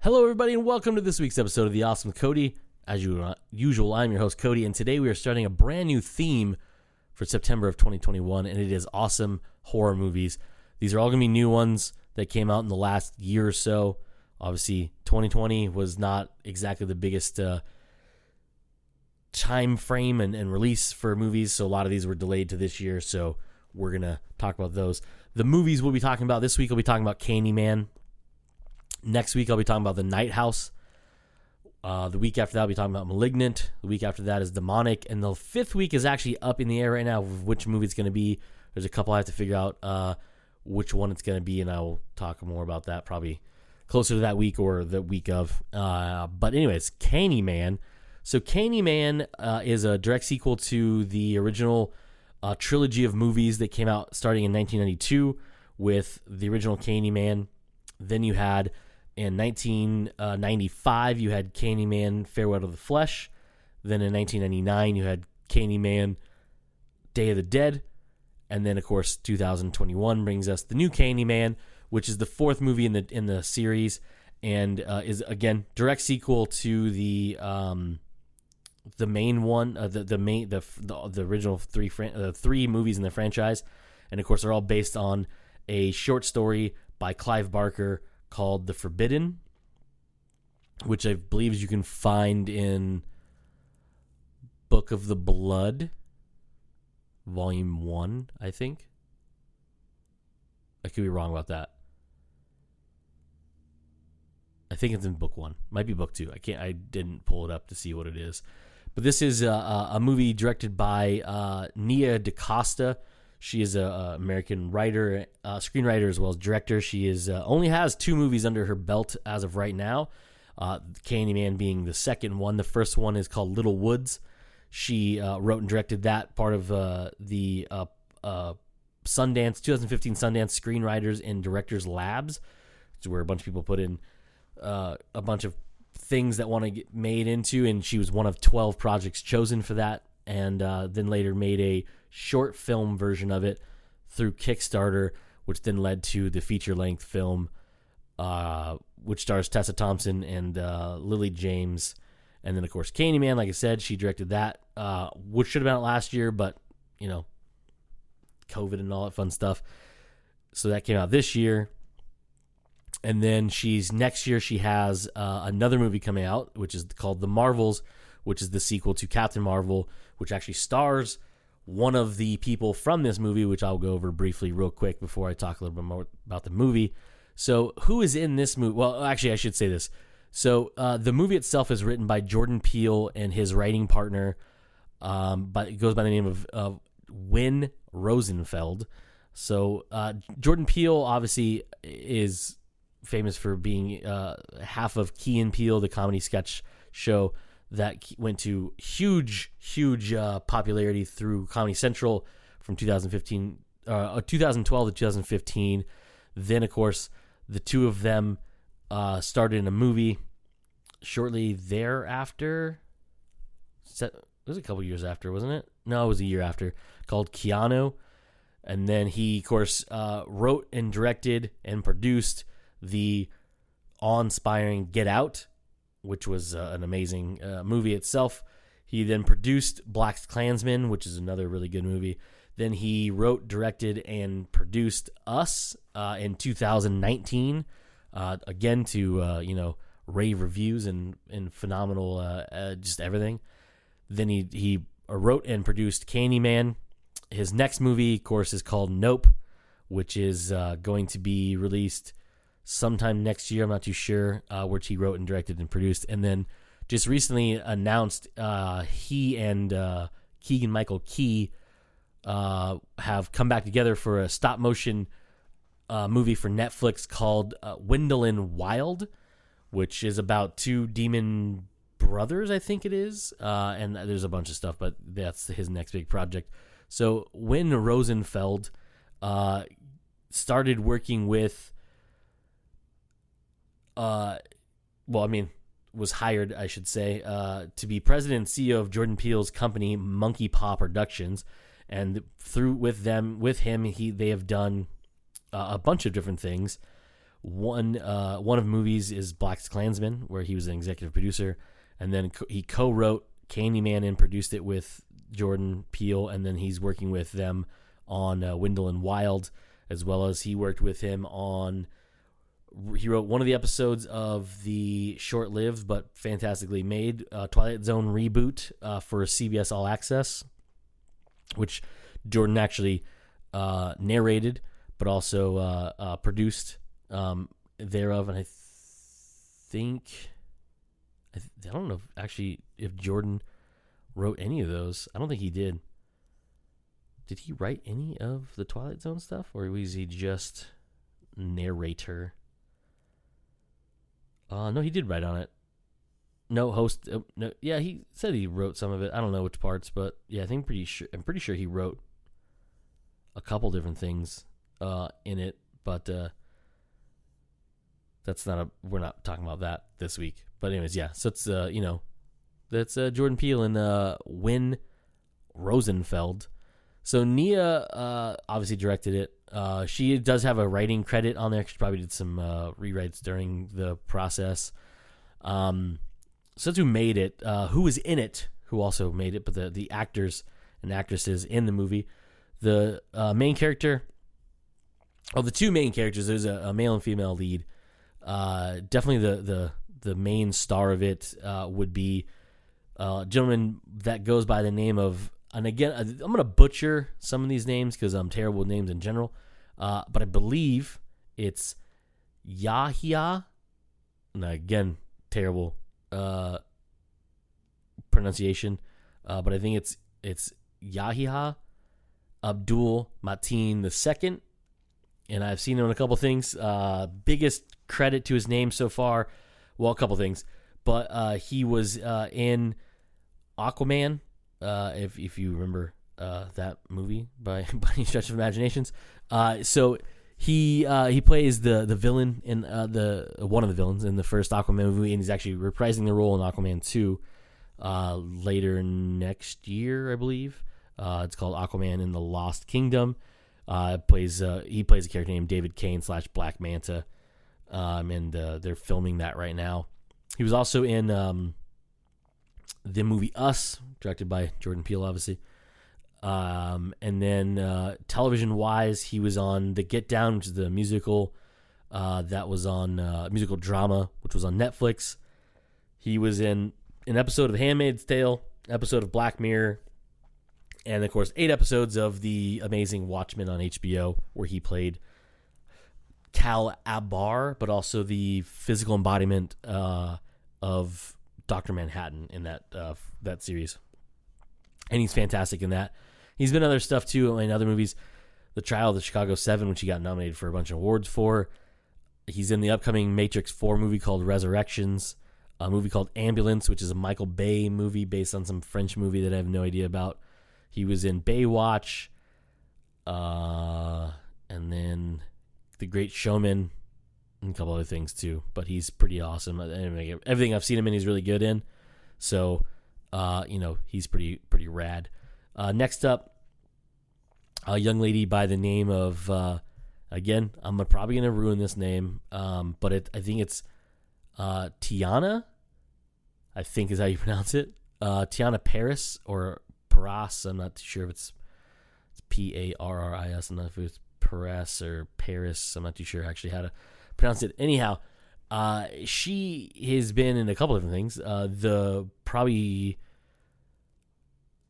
Hello, everybody, and welcome to this week's episode of The Awesome with Cody. As usual, I'm your host, Cody, and today we are starting a brand new theme for September of 2021, and it is awesome horror movies. These are all going to be new ones that came out in the last year or so. Obviously, 2020 was not exactly the biggest time frame and release for movies, so a lot of these were delayed to this year, so we're going to talk about those. The movies we'll be talking about this week, we'll be talking about Candyman. Next week, I'll be talking about The Night House. The week after that, I'll be talking about Malignant. The week after that is Demonic. And the fifth week is actually up in the air right now of which movie it's going to be. There's a couple I have to figure out which one it's going to be, and I will talk more about that probably closer to that week or the week of. But anyways, Candyman. So Candyman is a direct sequel to the original trilogy of movies that came out starting in 1992 with the original Candyman. Then you had... In 1995, you had Candyman Farewell to the Flesh. Then in 1999, you had Candyman Day of the Dead. And then, of course, 2021 brings us the new Candyman, which is the fourth movie in the series, and is again direct sequel to the main one, the original three movies in the franchise. And of course, they're all based on a short story by Clive Barker called The Forbidden, which I believe you can find in Book of the Blood, Volume 1, I think. I could be wrong about that. I think it's in Book 1. Might be Book 2. I didn't pull it up to see what it is. But this is a movie directed by Nia DaCosta. She is an American writer, screenwriter, as well as director. She only has 2 movies under her belt as of right now, Candyman being the second one. The first one is called Little Woods. She wrote and directed that, part of the Sundance 2015 Sundance Screenwriters and Directors Labs. It's where a bunch of people put in a bunch of things that want to get made into, and she was one of 12 projects chosen for that. And then later made a short film version of it through Kickstarter, which then led to the feature-length film, which stars Tessa Thompson and Lily James. And then, of course, Candyman, like I said, she directed that, which should have been out last year, but, you know, COVID and all that fun stuff. So that came out this year. And then next year she has another movie coming out, which is called The Marvels, which is the sequel to Captain Marvel, which actually stars one of the people from this movie, which I'll go over briefly real quick before I talk a little bit more about the movie. So who is in this movie? Well, actually, I should say this. So the movie itself is written by Jordan Peele and his writing partner, but it goes by the name of Win Rosenfeld. So Jordan Peele obviously is famous for being half of Key and Peele, the comedy sketch show that went to huge popularity through Comedy Central from 2012 to 2015. Then, of course, the two of them started in a movie shortly thereafter. It was a couple years after, wasn't it? No, it was a year after, called Keanu. And then he, of course, wrote and directed and produced the awe-inspiring Get Out, which was an amazing movie itself. He then produced BlacKkKlansman, which is another really good movie. Then he wrote, directed, and produced Us in 2019, again to rave reviews and phenomenal just everything. Then he wrote and produced Candyman. His next movie, of course, is called Nope, which is going to be released sometime next year. I'm not too sure, which he wrote and directed and produced. And then just recently announced he and Keegan-Michael Key have come back together for a stop-motion movie for Netflix called Wendell Wild, which is about 2 demon brothers, I think it is. And there's a bunch of stuff, but that's his next big project. So Win Rosenfeld started working with was hired, I should say, to be president and CEO of Jordan Peele's company, Monkey Paw Productions. And with him, they have done a bunch of different things. One of the movies is Black Klansman, where he was an executive producer, and then he co-wrote Candyman and produced it with Jordan Peele, and then he's working with them on Wendell and Wild, as well as he worked with him on. He wrote one of the episodes of the short-lived but fantastically made Twilight Zone reboot for CBS All Access, which Jordan actually narrated, but also produced thereof. And I don't know if Jordan wrote any of those. I don't think he did. Did he write any of the Twilight Zone stuff, or was he just narrator? No, he did write on it. No host. No, yeah, he said he wrote some of it. I don't know which parts, but yeah, I'm pretty sure he wrote a couple different things in it. But we're not talking about that this week. But anyways, yeah. So it's that's Jordan Peele and Win Rosenfeld. So Nia obviously directed it. She does have a writing credit on there. She probably did some rewrites during the process. So that's who made it. Who was in it? Who also made it? But the actors and actresses in the movie. The main character. Oh, the two main characters. There's a male and female lead. Definitely the main star of it would be a gentleman that goes by the name of. And again, I'm going to butcher some of these names because I'm terrible with names in general. But I believe it's Yahya. And again, terrible pronunciation. But I think it's Yahya Abdul Mateen II. And I've seen him in a couple things. Biggest credit to his name so far. Well, a couple things. But he was in Aquaman. If you remember that movie by any stretch of imaginations, so he plays the villain in one of the villains in the first Aquaman movie, and he's actually reprising the role in Aquaman 2 later next year, I believe. It's called Aquaman in the Lost Kingdom. He plays a character named David Kane / Black Manta, and they're filming that right now. He was also in the movie Us, directed by Jordan Peele, obviously. And then television-wise, he was on The Get Down, which is the musical that was on musical drama, which was on Netflix. He was in an episode of The Handmaid's Tale, episode of Black Mirror, and, of course, 8 episodes of the amazing Watchmen on HBO, where he played Kal Abar, but also the physical embodiment of Dr. Manhattan in that series. And he's fantastic in that. He's been in other stuff too, in other movies. The Trial of the Chicago 7, which he got nominated for a bunch of awards for. He's in the upcoming Matrix 4 movie called Resurrections, a movie called Ambulance, which is a Michael Bay movie based on some French movie that I have no idea about. He was in Baywatch, and then The Great Showman, and a couple other things too, but he's pretty awesome. Everything I've seen him in, he's really good in. So, he's pretty rad. Next up, a young lady by the name of, again, I'm probably going to ruin this name, but I think it's Tiana, I think is how you pronounce it. Tiana Paris or Paras. I'm not too sure if it's Parris. I'm not sure if it's Paris or Paris. I'm not too sure actually how to pronounce it. Anyhow, she has been in a couple different things.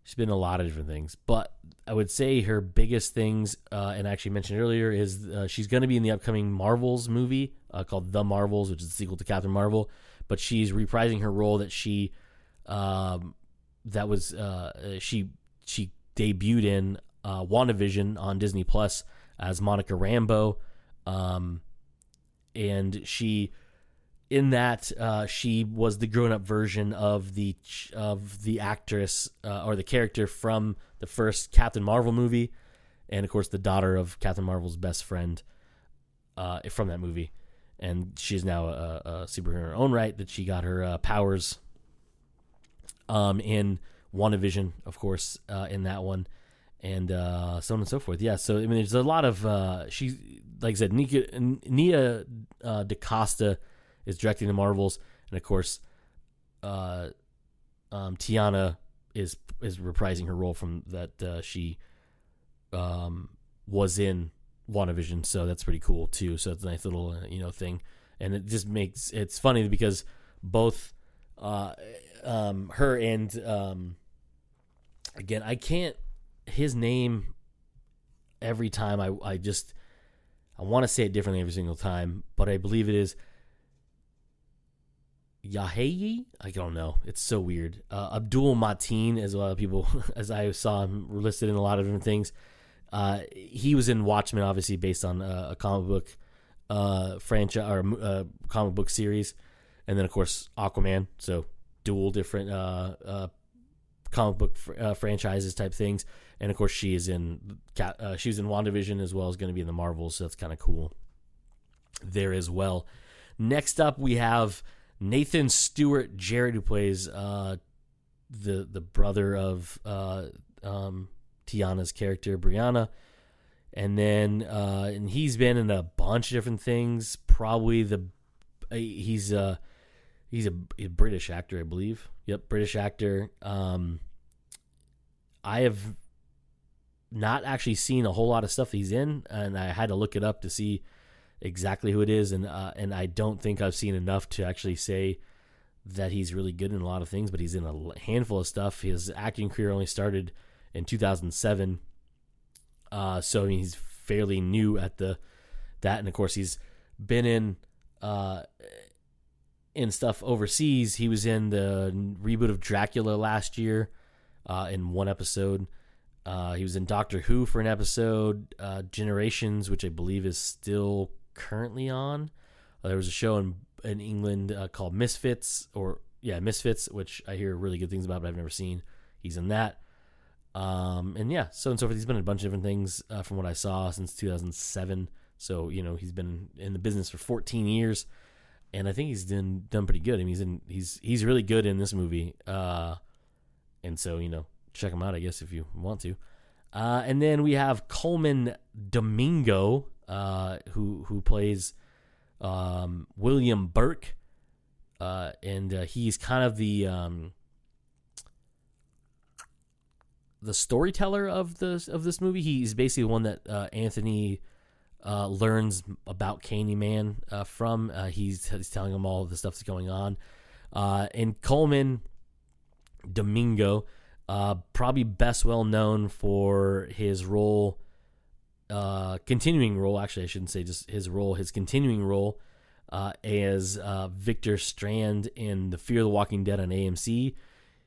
She's been in a lot of different things, but I would say her biggest things, and I actually mentioned earlier, is she's going to be in the upcoming Marvels movie called The Marvels, which is the sequel to Captain Marvel. But she's reprising her role that she debuted in WandaVision on Disney Plus as Monica Rambeau, and she was the grown-up version of the actress or the character from the first Captain Marvel movie, and of course the daughter of Captain Marvel's best friend from that movie. And she's now a superhero in her own right, that she got her powers in WandaVision, of course, in that one. and so on and so forth. Yeah, so I mean, there's a lot of she, like I said, Nia DaCosta is directing the Marvels, and of course, Tiana is reprising her role from that she was in WandaVision, so that's pretty cool too. So it's a nice little thing, and it just makes it's funny because both her and again, I can't his name every time. I want to say it differently every single time, but I believe it is Yahayi. I don't know. It's so weird. Abdul Mateen, as a lot of people, as I saw him listed in a lot of different things. He was in Watchmen, obviously based on a comic book franchise or comic book series, and then of course Aquaman. So dual different comic book franchises type things, and of course she was in WandaVision as well as going to be in the Marvels. So that's kind of cool there as well. Next up, we have Nathan Stewart Jarrett, who plays the brother of Tiana's character Brianna, and then and he's been in a bunch of different things. Probably he's a British actor, I believe. Yep, British actor. I have not actually seen a whole lot of stuff he's in, and I had to look it up to see exactly who it is, and I don't think I've seen enough to actually say that he's really good in a lot of things, but he's in a handful of stuff. His acting career only started in 2007, so I mean he's fairly new at that, and of course he's been in stuff overseas. He was in the reboot of Dracula last year in one episode. He was in Doctor Who for an episode, Generations, which I believe is still currently on. There was a show in England called Misfits, which I hear really good things about, but I've never seen. He's in that. And yeah, so on and so forth. He's been in a bunch of different things from what I saw since 2007. So, he's been in the business for 14 years, and I think he's done pretty good. I mean, he's really good in this movie. And so, check him out, I guess, if you want to. And then we have Coleman Domingo, who plays William Burke, and he's kind of the storyteller of this movie. He's basically the one that Anthony learns about Candyman from. He's telling him all of the stuff that's going on. And Coleman Domingo, probably best well known for his role, continuing role. Actually, I shouldn't say just his role. His continuing role as Victor Strand in the Fear the Walking Dead on AMC.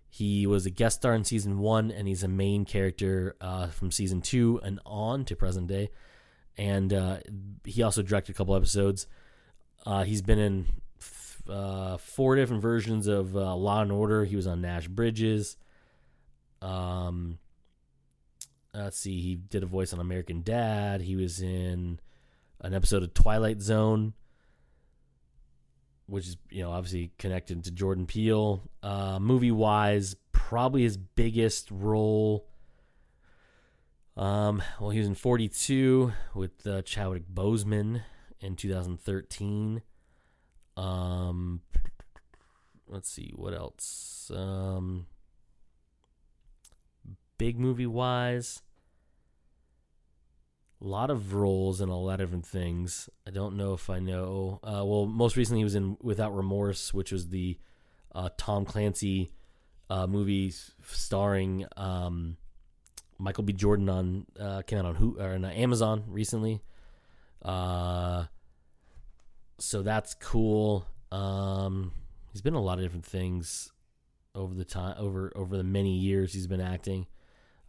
He was a guest star in season 1, and he's a main character from season 2 and on to present day. And he also directed a couple episodes. He's been in 4 different versions of Law and Order. He was on Nash Bridges. Let's see. He did a voice on American Dad. He was in an episode of Twilight Zone, which is, obviously connected to Jordan Peele. Movie-wise, probably his biggest role. He was in 42 with Chadwick Boseman in 2013. Let's see, what else? Big movie-wise, a lot of roles in a lot of different things. I don't know if I know. Most recently he was in Without Remorse, which was the Tom Clancy movie starring Michael B. Jordan came out on Amazon recently. So that's cool. He's been in a lot of different things over the many years he's been acting,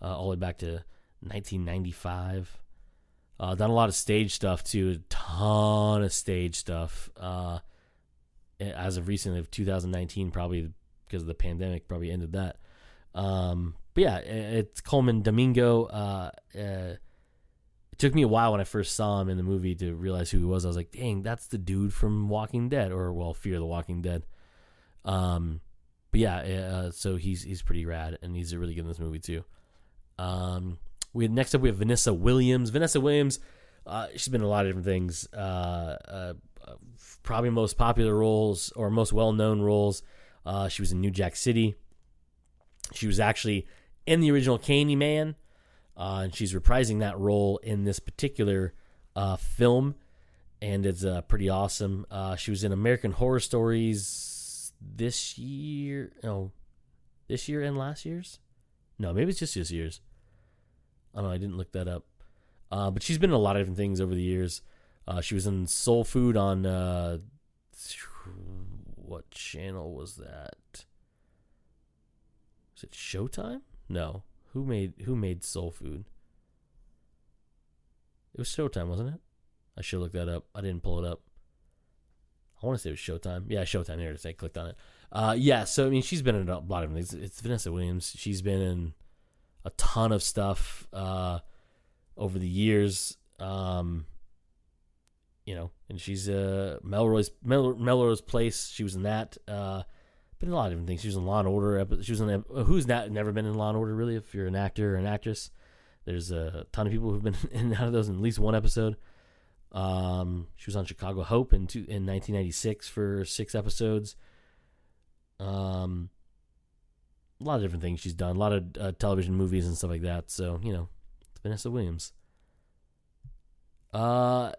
all the way back to 1995. Done a lot of stage stuff too, a ton of stage stuff. As of recently, of 2019, probably because of the pandemic, probably ended that. But yeah, it's Coleman Domingo. It took me a while when I first saw him in the movie to realize who he was. I was like, dang, that's the dude from Walking Dead, or Fear the Walking Dead. But yeah, so he's pretty rad, and he's really good in this movie too. Next up, we have Vanessa Williams. Vanessa Williams, she's been in a lot of different things. Probably most popular roles or most well-known roles. She was in New Jack City. She was actually in the original Candyman, and she's reprising that role in this particular film, and it's pretty awesome. She was in American Horror Stories this year and last year's? No, maybe it's just this year's. I don't know, I didn't look that up. But she's been in a lot of different things over the years. She was in Soul Food on, what channel was that? Was it Showtime? No. Who made Soul Food? It was Showtime, wasn't it? I should look that up. I didn't pull it up. I want to say it was Showtime. Yeah, Showtime. Here it is. I clicked on it. Yeah, so, I mean, she's been in a lot of things. It's Vanessa Williams. She's been in a ton of stuff over the years. And she's Melrose Place. She was in that. Been in a lot of different things. She was in Law and Order. She was in who's never been in Law and Order, really, if you're an actor or an actress. There's a ton of people who've been in and out of those in at least one episode. She was on Chicago Hope in 1996 for 6 episodes. A lot of different things she's done. A lot of television movies and stuff like that. So, it's Vanessa Williams.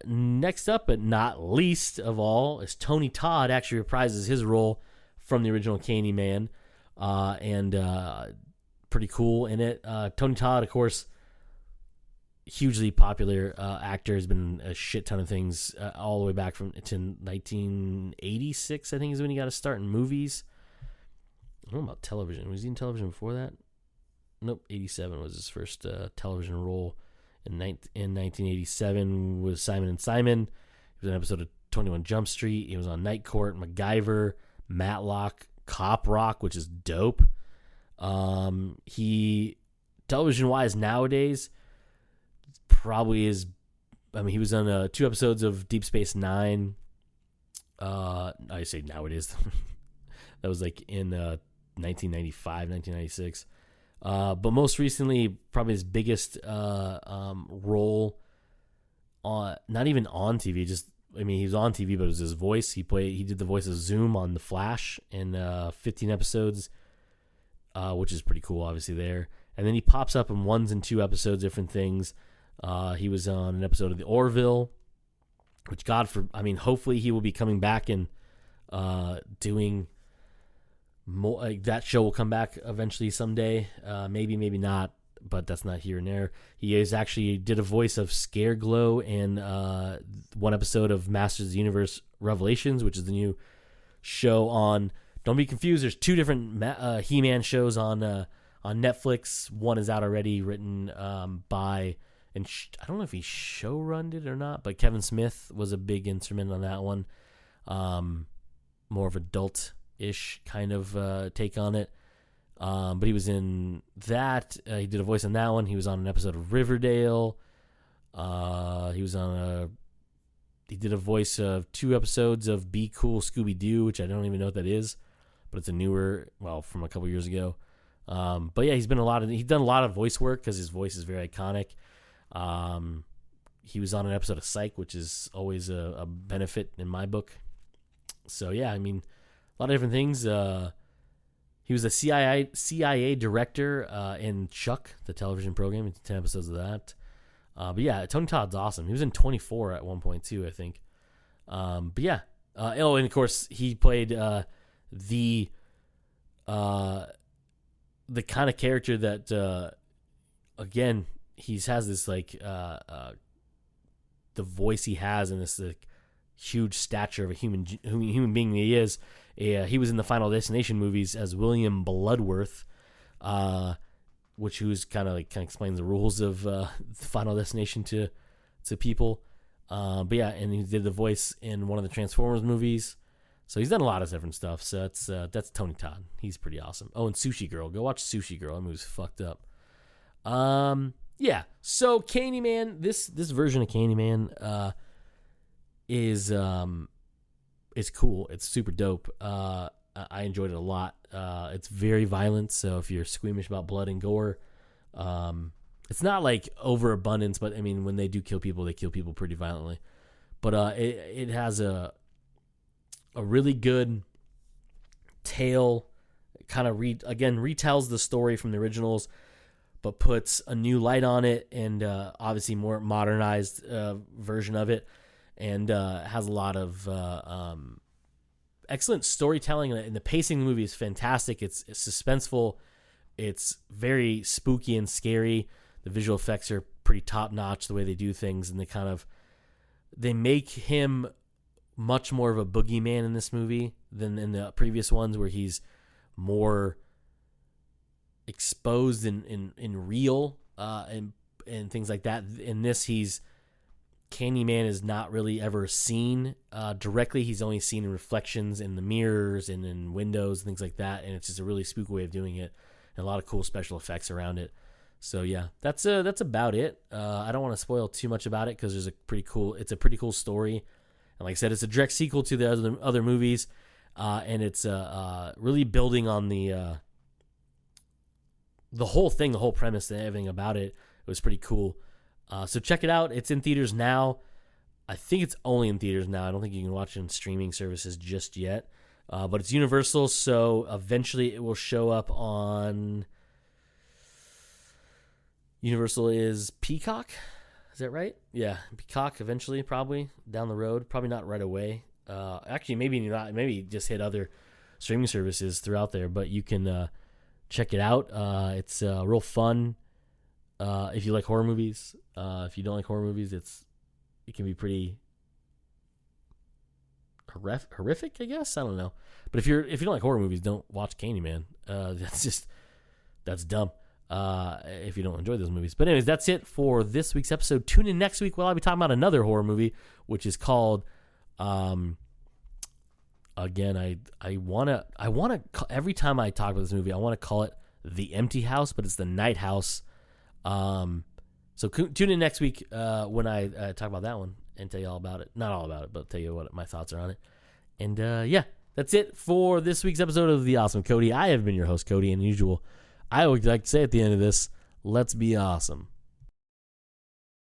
Next up, but not least of all, is Tony Todd. Actually reprises his role from the original Candyman, and pretty cool in it. Tony Todd, of course, hugely popular actor, has been in a shit ton of things all the way back to 1986, I think, is when he got to start in movies. I don't know about television. Was he in television before that? Nope, 87 was his first television role. In 1987 was Simon & Simon. He was in an episode of 21 Jump Street. He was on Night Court, MacGyver, Matlock, Cop Rock, which is dope. He, television-wise nowadays, probably is, I mean, he was on 2 episodes of Deep Space Nine. I say nowadays. That was like in 1995, 1996. But most recently, probably his biggest role on, not even on TV, just, I mean, he was on TV, but it was his voice. He did the voice of Zoom on The Flash in 15 episodes, which is pretty cool, obviously, there. And then he pops up in 1 and 2 episodes, different things. He was on an episode of The Orville, which, hopefully he will be coming back and doing more. Like, that show will come back eventually someday. Maybe not, but that's not here and there. He actually did a voice of Scareglow in 1 episode of Masters of the Universe Revelations, which is the new show on. Don't be confused. There's 2 different He-Man shows on Netflix. One is out already, written by, and I don't know if he showrunned it or not, but Kevin Smith was a big instrument on that one. More of adult-ish kind of take on it. But he was in that. He did a voice on that one. He was on an episode of Riverdale. He did a voice of 2 episodes of Be Cool Scooby-Doo, which I don't even know what that is, but it's a newer, from a couple years ago. But yeah, he's done a lot of voice work because his voice is very iconic. He was on an episode of Psych, which is always a benefit in my book. So yeah, I mean, a lot of different things. He was a CIA director in Chuck, the television program. 10 episodes of that. But yeah, Tony Todd's awesome. He was in 24 at one point too, I think. But yeah. And of course he played the kind of character that again, he has this like the voice he has and this like huge stature of a human being that he is. He was in the Final Destination movies as William Bloodworth, which kind of explains the rules of Final Destination to people. But yeah, and he did the voice in one of the Transformers movies. So he's done a lot of different stuff. So that's Tony Todd. He's pretty awesome. Oh, and Sushi Girl. Go watch Sushi Girl. That movie's fucked up. Yeah. So Candyman, this version of Candyman is cool. It's super dope. I enjoyed it a lot. It's very violent, so if you're squeamish about blood and gore, it's not like overabundance, but I mean, when they do kill people, they kill people pretty violently. But it has a really good tale. Kind of retells the story from the originals, but puts a new light on it and obviously more modernized version of it, and has a lot of excellent storytelling, and the pacing of the movie is fantastic. It's suspenseful. It's very spooky and scary. The visual effects are pretty top notch, the way they do things, and they make him much more of a boogeyman in this movie than in the previous ones, where he's more exposed in real and things like that. In this, Candyman is not really ever seen directly. He's only seen in reflections in the mirrors and in windows and things like that, and it's just a really spooky way of doing it, and a lot of cool special effects around it. So yeah, that's about it. I don't want to spoil too much about it because it's a pretty cool story, and like I said, it's a direct sequel to the other movies, and it's really building on the whole thing, the whole premise and everything about it. It was pretty cool. So check it out. It's in theaters now. I think it's only in theaters now. I don't think you can watch it on streaming services just yet. But it's Universal, so eventually it will show up on... Universal is Peacock. Is that right? Yeah, Peacock eventually, probably down the road. Probably not right away. Actually, maybe not. Maybe just hit other streaming services throughout there. But you can check it out. It's real fun. If you like horror movies. If you don't like horror movies, it can be pretty horrific, I guess. I don't know. But if you don't like horror movies, don't watch Candyman. That's dumb. If you don't enjoy those movies. But anyways, that's it for this week's episode. Tune in next week. I'll be talking about another horror movie, which is called again, I want to every time I talk about this movie, I want to call it The Empty House, but it's The Night House. So tune in next week when I talk about that one and tell you all about it. Not all about it, but tell you what my thoughts are on it. And yeah, that's it for this week's episode of The Awesome C.O.D.Y. I have been your host, C.O.D.Y, and usual, I would like to say at the end of this, let's be awesome.